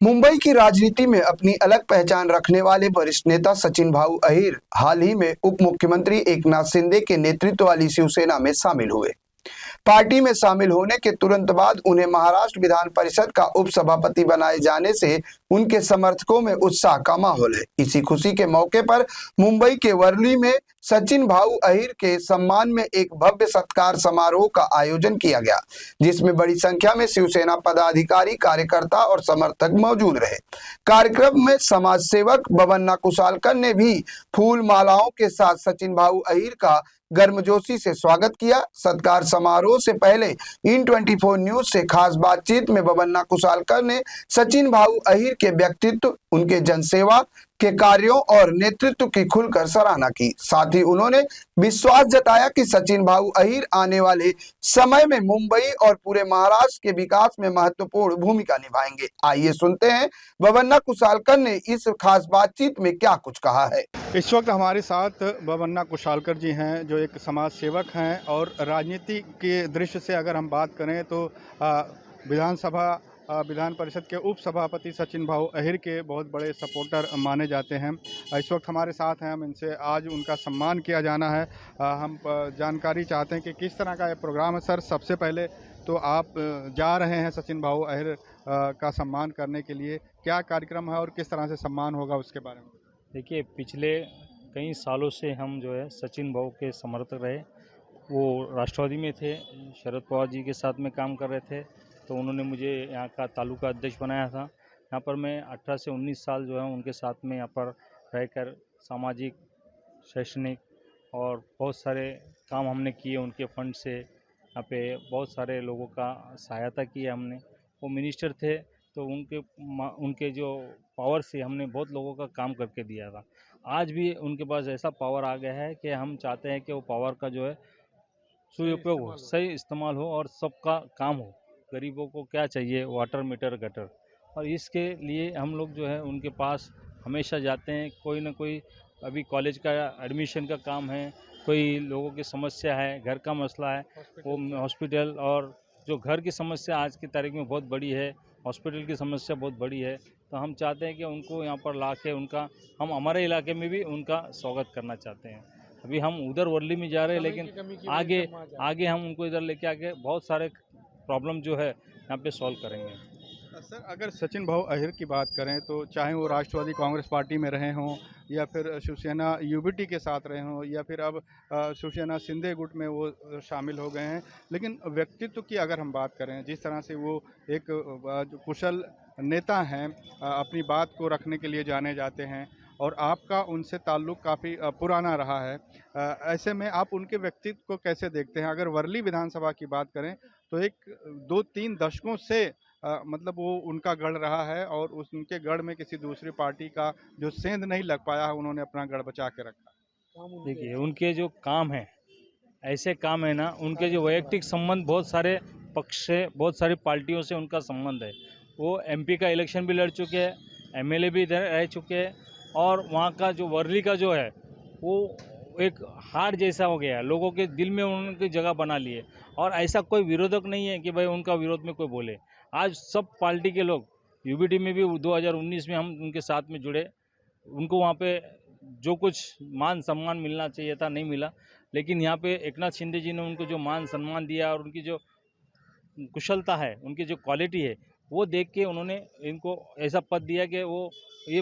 मुंबई की राजनीति में अपनी अलग पहचान रखने वाले वरिष्ठ नेता सचिन भाऊ अहीर हाल ही में उप मुख्यमंत्री एकनाथ शिंदे के नेतृत्व वाली शिवसेना में शामिल हुए। पार्टी में शामिल होने के तुरंत बाद उन्हें महाराष्ट्र विधान परिषद का उपसभापति बनाए जाने से उनके समर्थकों में उत्साह का माहौल है। इसी खुशी के मौके पर मुंबई के वर्ली में सचिन भाऊ अहीर के सम्मान में एक भव्य सत्कार समारोह का आयोजन किया गया, जिसमें बड़ी संख्या में शिवसेना पदाधिकारी, कार्यकर्ता और समर्थक मौजूद रहे। कार्यक्रम में समाज सेवक बबन्ना कुशालकर ने भी फूल मालाओं के साथ सचिन भाऊ अहीर का गर्मजोशी से स्वागत किया। सत्कार समारोह से पहले इन 24 न्यूज से खास बातचीत में बबन्ना कुशालकर ने सचिन भाऊ अहीर के व्यक्तित्व, उनके जनसेवा के कार्यों और नेतृत्व की खुलकर सराहना की। साथ ही उन्होंने विश्वास जताया कि सचिन भाऊ अहीर आने वाले समय में मुंबई और पूरे महाराष्ट्र के विकास में महत्वपूर्ण भूमिका निभाएंगे। आइए सुनते हैं बबन्ना कुशालकर ने इस खास बातचीत में क्या कुछ कहा है। इस वक्त हमारे साथ बबन्ना कुशालकर जी हैं, जो एक समाज सेवक हैं और राजनीति के दृश्य से अगर हम बात करें तो विधान परिषद के उप सभापति सचिन भाऊ अहीर के बहुत बड़े सपोर्टर माने जाते हैं। इस वक्त हमारे साथ हैं, हम इनसे आज उनका सम्मान किया जाना है। हम जानकारी चाहते हैं कि किस तरह का ये प्रोग्राम है। सर, सबसे पहले तो आप जा रहे हैं सचिन भाऊ अहीर का सम्मान करने के लिए, क्या कार्यक्रम है और किस तरह से सम्मान होगा उसके बारे में? देखिए, पिछले कई सालों से हम जो है सचिन भाऊ के समर्थक रहे। वो राष्ट्रवादी में थे, शरद पवार जी के साथ में काम कर रहे थे, तो उन्होंने मुझे यहाँ का तालुका अध्यक्ष बनाया था। यहाँ पर मैं 18 से 19 साल जो है उनके साथ में यहाँ पर रहकर सामाजिक, शैक्षणिक और बहुत सारे काम हमने किए। उनके फंड से यहाँ पे बहुत सारे लोगों का सहायता की है हमने। वो मिनिस्टर थे तो उनके जो पावर से हमने बहुत लोगों का काम करके दिया था। आज भी उनके पास ऐसा पावर आ गया है कि हम चाहते हैं कि वो पावर का जो है सुपयोग हो, सही इस्तेमाल हो और सबका काम हो। गरीबों को क्या चाहिए, वाटर, मीटर, गटर, और इसके लिए हम लोग जो है उनके पास हमेशा जाते हैं। कोई ना कोई अभी कॉलेज का एडमिशन का काम है, कोई लोगों की समस्या है, घर का मसला है, वो हॉस्पिटल, और जो घर की समस्या आज की तारीख में बहुत बड़ी है, हॉस्पिटल की समस्या बहुत बड़ी है, तो हम चाहते हैं कि उनको यहाँ पर ला के हम हमारे इलाके में भी उनका स्वागत करना चाहते हैं। अभी हम उधर वर्ली में जा रहे हैं, लेकिन आगे हम उनको इधर लेके आके बहुत सारे प्रॉब्लम जो है यहाँ पे सॉल्व करेंगे। सर, अगर सचिन भाऊ अहीर की बात करें तो चाहे वो राष्ट्रवादी कांग्रेस पार्टी में रहे हों या फिर शिवसेना यूबीटी के साथ रहे हों या फिर अब शिवसेना शिंदे गुट में वो शामिल हो गए हैं, लेकिन व्यक्तित्व की अगर हम बात करें, जिस तरह से वो एक जो कुशल नेता हैं, अपनी बात को रखने के लिए जाने जाते हैं और आपका उनसे ताल्लुक़ काफ़ी पुराना रहा है, ऐसे में आप उनके व्यक्तित्व को कैसे देखते हैं? अगर वर्ली विधानसभा की बात करें तो एक 2-3 दशकों से मतलब वो उनका गढ़ रहा है और उनके गढ़ में किसी दूसरी पार्टी का जो सेंध नहीं लग पाया है, उन्होंने अपना गढ़ बचा के रखा। देखिए, उनके जो काम है, ऐसे काम है ना, उनके जो वैयक्तिक संबंध बहुत सारे पक्ष से, बहुत सारी पार्टियों से उनका संबंध है। वो एमपी का इलेक्शन भी लड़ चुके हैं, एमएलए भी इधर रह चुके हैं, और वहाँ का जो वर्ली का जो है वो एक हार जैसा हो गया है, लोगों के दिल में उनकी जगह बना लिए। और ऐसा कोई विरोधक नहीं है कि भाई उनका विरोध में कोई बोले। आज सब पार्टी के लोग, यूबीटी में भी 2019 में हम उनके साथ में जुड़े, उनको वहाँ पे जो कुछ मान सम्मान मिलना चाहिए था नहीं मिला, लेकिन यहाँ पे एकनाथ शिंदे जी ने उनको जो मान सम्मान दिया और उनकी जो कुशलता है, उनकी जो क्वालिटी है, वो देख के उन्होंने इनको ऐसा पद दिया कि वो ये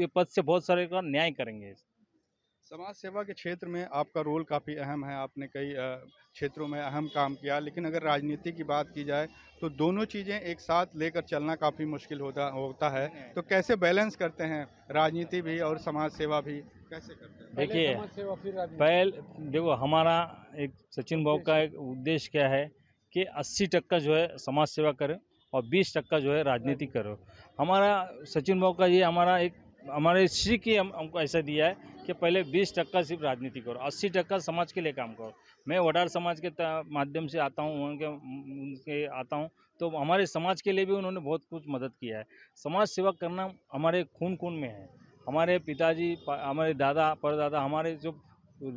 पद से बहुत सारे का न्याय करेंगे। समाज सेवा के क्षेत्र में आपका रोल काफ़ी अहम है, आपने कई क्षेत्रों में अहम काम किया, लेकिन अगर राजनीति की बात की जाए तो दोनों चीज़ें एक साथ लेकर चलना काफ़ी मुश्किल होता है। तो कैसे बैलेंस करते हैं, राजनीति भी और समाज सेवा भी कैसे करते हैं? देखिए, देखो, हमारा एक सचिन भाऊ का एक उद्देश्य क्या है कि 80% जो है समाज सेवा करें और 20% जो है राजनीति करो। हमारा सचिन भाऊ का ये हमारे श्री की हमको ऐसा दिया है कि पहले 20% सिर्फ राजनीति करो, 80% समाज के लिए काम करो। मैं वडार समाज के माध्यम से आता हूँ, उनके आता हूँ, तो हमारे समाज के लिए भी उन्होंने बहुत कुछ मदद किया है। समाज सेवा करना हमारे खून में है। हमारे पिताजी, हमारे दादा, परदादा, हमारे जो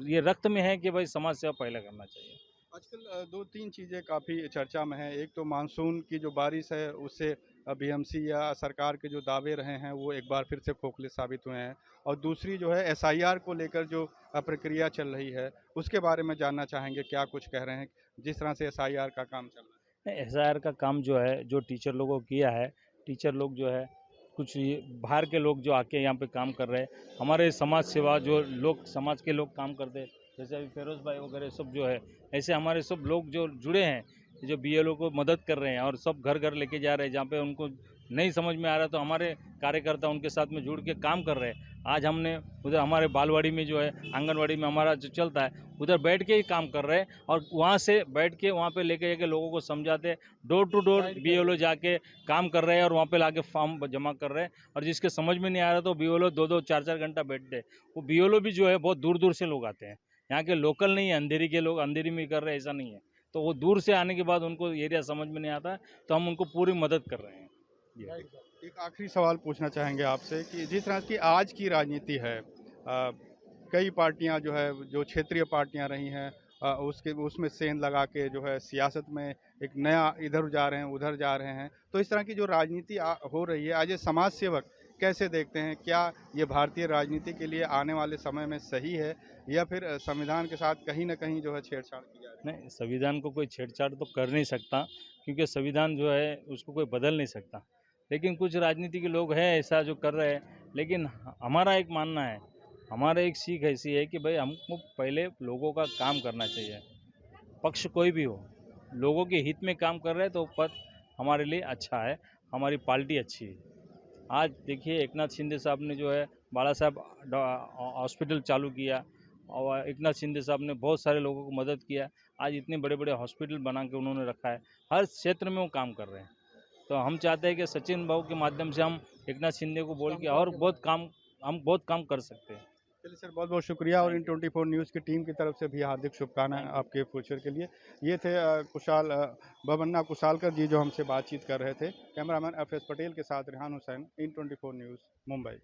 ये रक्त में है कि भाई समाज सेवा पहले करना चाहिए। आजकल दो तीन चीज़ें काफ़ी चर्चा में हैं। एक तो मानसून की जो बारिश है उससे बीएमसी या सरकार के जो दावे रहे हैं वो एक बार फिर से खोखले साबित हुए हैं। और दूसरी जो है एसआईआर को लेकर जो प्रक्रिया चल रही है उसके बारे में जानना चाहेंगे, क्या कुछ कह रहे हैं जिस तरह से एसआईआर का काम चल रहा एसआईआर का काम जो है जो टीचर लोगों को किया है, टीचर लोग जो है कुछ ये बाहर के लोग जो आके यहाँ पे काम कर रहे हैं, हमारे समाज सेवा जो लोग समाज के लोग काम करते हैं, जैसे अभी फिरोज भाई वगैरह सब जो है, ऐसे हमारे सब लोग जो जुड़े हैं, जो बीएलओ को मदद कर रहे हैं और सब घर घर लेके जा रहे हैं, जहाँ पे उनको नहीं समझ में आ रहा तो हमारे कार्यकर्ता उनके साथ में जुड़ के काम कर रहे हैं। आज हमने उधर हमारे बालवाड़ी में जो है, आंगनवाड़ी में हमारा जो चलता है, उधर बैठ के ही काम कर रहे हैं और वहाँ से बैठ के वहाँ पे लेके जाके लोगों को समझाते, डोर टू डोर बीएलओ जाके काम कर रहे हैं और वहाँ पे लाके फॉर्म जमा कर रहे हैं। और जिसके समझ में नहीं आ रहा तो बीएलओ 2-2 4-4 घंटा बैठते हैं। वो बीएलओ भी जो है बहुत दूर दूर से लोग आते हैं, यहाँ के लोकल नहीं है, अंधेरी के लोग अंधेरी में कर रहे हैं ऐसा नहीं है। तो वो दूर से आने के बाद उनको एरिया समझ में नहीं आता, तो हम उनको पूरी मदद कर रहे हैं। है। एक आखिरी सवाल पूछना चाहेंगे आपसे कि जिस तरह की आज की राजनीति है, कई पार्टियां जो है जो क्षेत्रीय पार्टियां रही हैं, उसके उसमें सेंध लगा के जो है सियासत में एक नया इधर जा रहे हैं उधर जा रहे हैं, तो इस तरह की जो राजनीति हो रही है आज ये समाज सेवक कैसे देखते हैं? क्या ये भारतीय राजनीति के लिए आने वाले समय में सही है या फिर संविधान के साथ कहीं ना कहीं जो है छेड़छाड़ की जा रही है? नहीं, संविधान को कोई छेड़छाड़ तो कर नहीं सकता, क्योंकि संविधान जो है उसको कोई बदल नहीं सकता। लेकिन कुछ राजनीति के लोग हैं ऐसा जो कर रहे हैं, लेकिन हमारा एक मानना है, हमारा एक सीख ऐसी है कि भाई हमको पहले लोगों का काम करना चाहिए, पक्ष कोई भी हो, लोगों के हित में काम कर रहे हैं तो पद हमारे लिए अच्छा है, हमारी पार्टी अच्छी है। आज देखिए एकनाथ शिंदे साहब ने जो है बाला साहब हॉस्पिटल चालू किया और एकनाथ शिंदे साहब ने बहुत सारे लोगों को मदद किया। आज इतने बड़े बड़े हॉस्पिटल बना के उन्होंने रखा है, हर क्षेत्र में वो काम कर रहे हैं। तो हम चाहते हैं कि सचिन भाऊ के माध्यम से हम एकनाथ शिंदे को बोल के और हम बहुत काम कर सकते हैं। चलिए सर, बहुत बहुत शुक्रिया और इन 24 न्यूज़ की टीम की तरफ से भी हार्दिक शुभकामनाएं आपके फ्यूचर के लिए। ये थे बबन्ना कुशालकर जी जो हमसे बातचीत कर रहे थे। कैमरामैन एफ एस पटेल के साथ रेहान हुसैन, इन 24 न्यूज़, मुंबई।